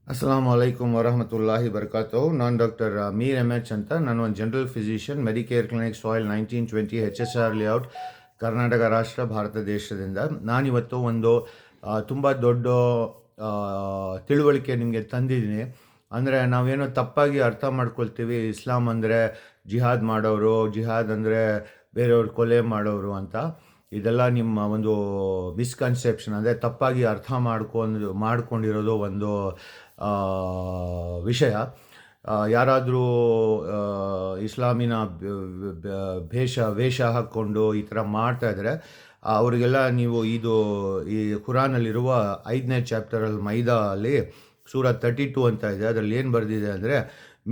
ಅಸ್ಸಲಾಮು ಅಲೈಕುಮ್ ವರಹಮತುಲ್ಲಾಹಿ ಬರ್ಕಾತು. ನಾನು doctor Mir H ಅಂತ. ನಾನು ಒಂದು general physician, Medicare clinic soil 1920 HSR layout, Karnataka ರಾಷ್ಟ್ರ, ಭಾರತ ದೇಶದಿಂದ. ನಾನಿವತ್ತು ಒಂದು ತುಂಬ ದೊಡ್ಡ ತಿಳುವಳಿಕೆ ನಿಮಗೆ ತಂದಿದ್ದೀನಿ. ಅಂದರೆ ನಾವೇನೋ ತಪ್ಪಾಗಿ ಅರ್ಥ ಮಾಡ್ಕೊಳ್ತೀವಿ, ಇಸ್ಲಾಂ ಅಂದರೆ ಜಿಹಾದ್ ಮಾಡೋರು, ಜಿಹಾದ್ ಅಂದರೆ ಬೇರೆಯವ್ರು ಕೊಲೆ ಮಾಡೋರು ಅಂತ. ಇದೆಲ್ಲ ನಿಮ್ಮ ಒಂದು ಮಿಸ್ಕನ್ಸೆಪ್ಷನ್, ಅಂದರೆ ತಪ್ಪಾಗಿ ಅರ್ಥ ಮಾಡ್ಕೊಂಡಿರೋದು ಒಂದು ವಿಷಯ. ಯಾರಾದರೂ ಇಸ್ಲಾಮಿನ ವೇಷ ಹಾಕ್ಕೊಂಡು ಈ ಥರ ಮಾಡ್ತಾಯಿದ್ರೆ ಅವರಿಗೆಲ್ಲ ನೀವು ಈ ಕುರಾನಲ್ಲಿರುವ 5ನೇ ಚಾಪ್ಟರಲ್ಲಿ ಮೈದಾ ಅಲ್ಲಿ ಸೂರ 32 ಅಂತ ಇದೆ. ಅದರಲ್ಲಿ ಏನು ಬರೆದಿದೆ ಅಂದರೆ,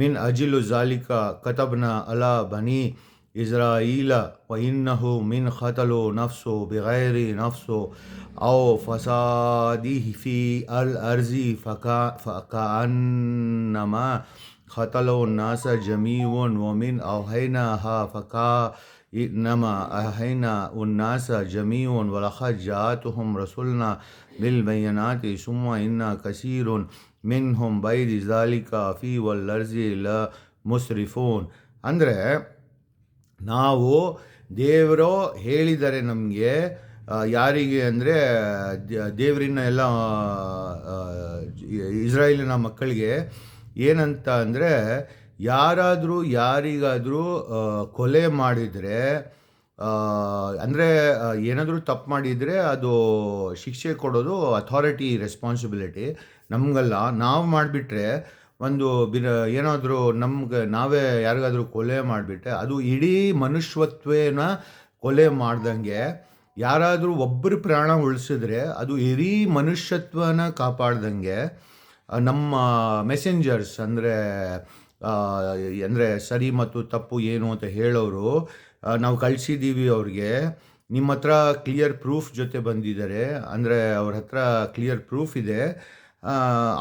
ಮಿನ್ ಅಜಿಲು ಜಾಲಿಕ ಕತಬ್ನ ಅಲಾ ಬನಿ ಇಸ್ರಾಯೀಲ ವ ಇನ್ನಹು ಮಿನ್ ಖತಲು ನಫ್ಸು ಬಿಗೈರಿ ನಫ್ಸು ಔ ಫಸಾದಿಹಿ ಫಿ ಅಲ್ ಅರ್ಜಿ ಫಕಅನ್ನಮಾ ಖತಲು ನಾಸ ಜಮೀಉನ್ ವ ಮಿನ್ ಔಹೈನಹಾ ಫಕಇನ್ನಮಾ ಅಹೈನಾ ಉನ್ನಾಸ ಜಮೀಉನ್ ವಲಖದ್ ಜಾಅತುಹುಂ ರಸುಲ್ನಾ ಬಿಲ್ ಬಯ್ಯಿನಾತಿ ಸುಮ್ಮ ಇನ್ನ ಕಸೀರುನ್ ಮಿನ್ಹುಂ ಬೈದಿ ಝಾಲಿಕ ಫಿ ವಲ್ ಅರ್ಜಿ ಲ ಮುಸ್ರಿಫೂನ್. ಅಂದರೆ ನಾವು ದೇವರು ಹೇಳಿದ್ದಾರೆ ನಮಗೆ, ಯಾರಿಗೆ ಅಂದರೆ ದೇವರಿನ ಎಲ್ಲ ಇಸ್ರಾಯೇಲಿನ ಮಕ್ಕಳಿಗೆ ಏನಂತ ಅಂದರೆ, ಯಾರಿಗಾದರೂ ಕೊಲೆ ಮಾಡಿದರೆ, ಅಂದರೆ ಏನಾದರೂ ತಪ್ಪು ಮಾಡಿದರೆ ಅದು ಶಿಕ್ಷೆ ಕೊಡೋದು ಅಥಾರಿಟಿ ರೆಸ್ಪಾನ್ಸಿಬಿಲಿಟಿ, ನಮಗಲ್ಲ. ನಾವು ಮಾಡಿಬಿಟ್ರೆ ಏನಾದರೂ ನಾವೇ ಯಾರಿಗಾದರೂ ಕೊಲೆ ಮಾಡಿಬಿಟ್ರೆ ಅದು ಇಡೀ ಮನುಷ್ಯತ್ವೇನ ಕೊಲೆ ಮಾಡ್ದಂಗೆ. ಯಾರಾದರೂ ಒಬ್ಬರು ಪ್ರಾಣ ಉಳಿಸಿದ್ರೆ ಅದು ಇಡೀ ಮನುಷ್ಯತ್ವನ ಕಾಪಾಡ್ದಂಗೆ. ನಮ್ಮ ಮೆಸೆಂಜರ್ಸ್ ಅಂದರೆ ಸರಿ ಮತ್ತು ತಪ್ಪು ಏನು ಅಂತ ಹೇಳೋರು, ನಾವು ಕಳಿಸಿದ್ದೀವಿ ಅವ್ರಿಗೆ. ನಿಮ್ಮ ಹತ್ರ ಕ್ಲಿಯರ್ ಪ್ರೂಫ್ ಜೊತೆ ಬಂದಿದ್ದಾರೆ, ಅಂದರೆ ಅವ್ರ ಹತ್ರ ಕ್ಲಿಯರ್ ಪ್ರೂಫ್ ಇದೆ.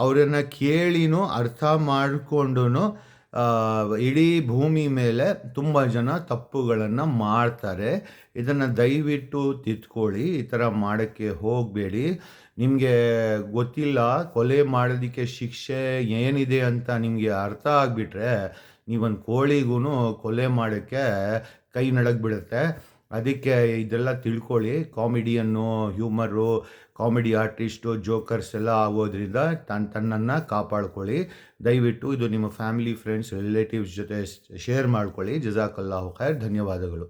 ಅವರನ್ನು ಕೇಳಿನೂ ಅರ್ಥ ಮಾಡಿಕೊಂಡು ಇಡೀ ಭೂಮಿ ಮೇಲೆ ತುಂಬ ಜನ ತಪ್ಪುಗಳನ್ನು ಮಾಡ್ತಾರೆ. ಇದನ್ನು ದಯವಿಟ್ಟು ತಿದ್ಕೊಳ್ಳಿ, ಈ ಥರ ಮಾಡೋಕ್ಕೆ ಹೋಗಬೇಡಿ. ನಿಮಗೆ ಗೊತ್ತಿಲ್ಲ ಕೊಲೆ ಮಾಡೋದಕ್ಕೆ ಶಿಕ್ಷೆ ಏನಿದೆ ಅಂತ ನಿಮಗೆ ಅರ್ಥ ಆಗಿಬಿಟ್ರೆ ನೀವೊಂದು ಕೋಳಿಗೂ ಕೊಲೆ ಮಾಡೋಕ್ಕೆ ಕೈ ನಡಗ್ಬಿಡುತ್ತೆ. ಅದಕ್ಕೆ ಇದೆಲ್ಲ ತಿಳ್ಕೊಳ್ಳಿ. ಕಾಮಿಡಿಯನ್ನು, ಹ್ಯೂಮರು, ಕಾಮಿಡಿ ಆರ್ಟಿಸ್ಟು, ಜೋಕರ್ಸ್ ಎಲ್ಲ ಆಗೋದ್ರಿಂದ ತನ್ನನ್ನು ಕಾಪಾಡ್ಕೊಳ್ಳಿ. ದಯವಿಟ್ಟು ಇದು ನಿಮ್ಮ ಫ್ಯಾಮಿಲಿ, ಫ್ರೆಂಡ್ಸ್, ರಿಲೇಟಿವ್ಸ್ ಜೊತೆ ಶೇರ್ ಮಾಡ್ಕೊಳ್ಳಿ. ಜಜಾಕಲ್ಲಾಹು ಖೈರ್. ಧನ್ಯವಾದಗಳು.